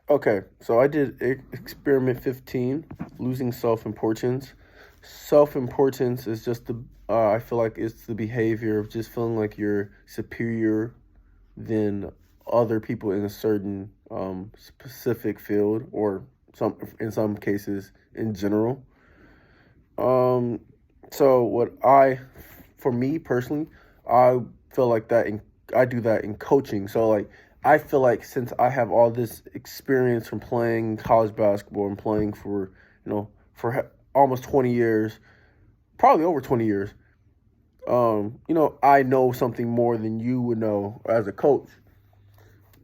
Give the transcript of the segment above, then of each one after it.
Okay, so I did experiment 15, losing self-importance. Self-importance is just I feel like it's the behavior of just feeling like you're superior than other people in a certain specific field, or in some cases in general. Um, so for me personally, I feel like I do that in coaching. So like, I feel like since I have all this experience from playing college basketball and playing for, almost 20 years, probably over 20 years, I know something more than you would know as a coach.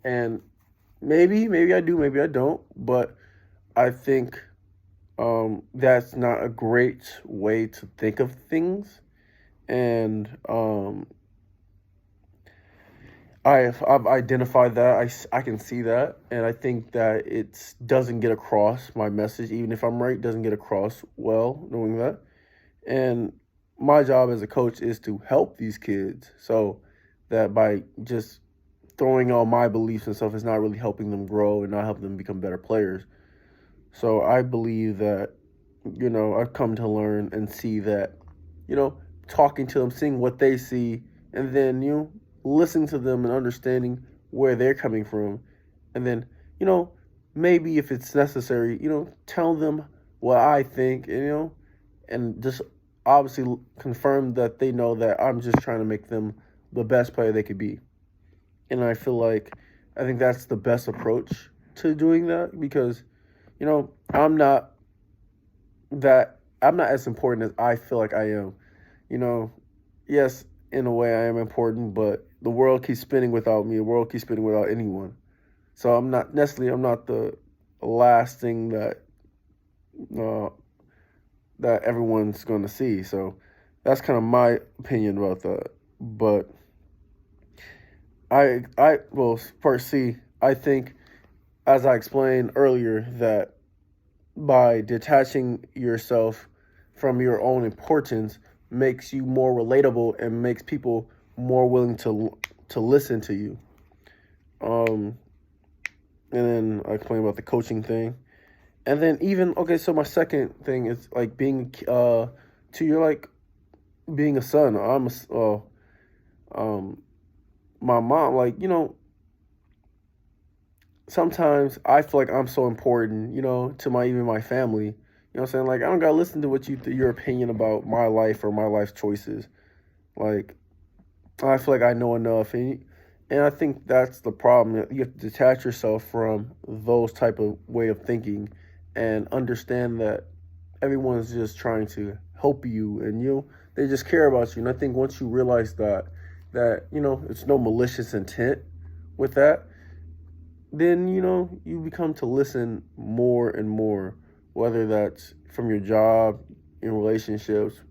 And maybe I do, maybe I don't, but I think that's not a great way to think of things. And I've identified that. I can see that, and I think that it doesn't get across my message, even if I'm right, doesn't get across well knowing that. And my job as a coach is to help these kids, so that by just throwing all my beliefs and stuff is not really helping them grow and not helping them become better players. So I believe that, I've come to learn and see that, talking to them, seeing what they see, and then, listening to them and understanding where they're coming from. And then, you know, maybe if it's necessary, tell them what I think, and just obviously confirm that they know that I'm just trying to make them the best player they could be. And I think that's the best approach to doing that because, I'm not as important as I feel like I am. You know, yes, in a way I am important, but the world keeps spinning without me. The world keeps spinning without anyone. So I'm not the last thing uh, that everyone's going to see. So that's kind of my opinion about that. But well, part C, I think, as I explained earlier, that by detaching yourself from your own importance makes you more relatable and makes people more willing to listen to you. Um, and then I explained about the coaching thing, and then even okay. So my second thing is like being to your like being a son. Um my mom, like, sometimes I feel like I'm so important, to my even my family. You know what I'm saying? Like I don't gotta listen to your opinion about my life or my life choices. Like I feel like I know enough, and I think that's the problem. You have to detach yourself from those type of way of thinking, and understand that everyone's just trying to help you, and they just care about you. And I think once you realize that it's no malicious intent with that, then you become to listen more and more, whether that's from your job, in relationships,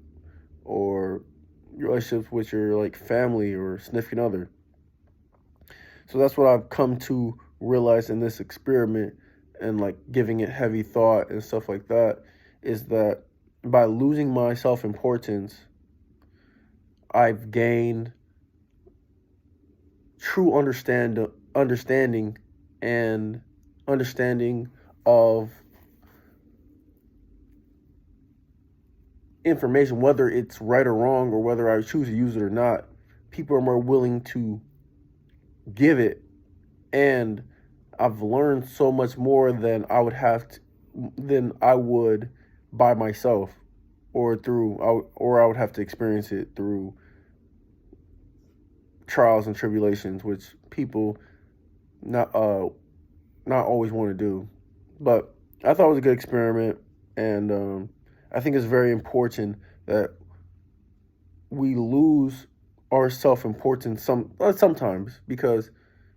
or your relationships with your like family or significant other. So that's what I've come to realize in this experiment, and like giving it heavy thought and stuff like that, is that by losing my self-importance, I've gained true understanding and understanding of information, whether it's right or wrong, or whether I choose to use it or not. People are more willing to give it, and I've learned so much more than I would by myself, or I would have to experience it through trials and tribulations, which people not not always want to do. But I thought it was a good experiment, and I think it's very important that we lose our self importance sometimes, because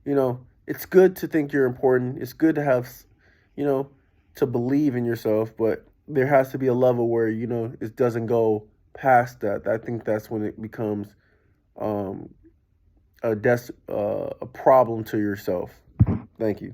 it's good to think you're important. It's good to have you know to believe in yourself, but there has to be a level where it doesn't go past that. I think that's when it becomes um, a problem to yourself. Thank you.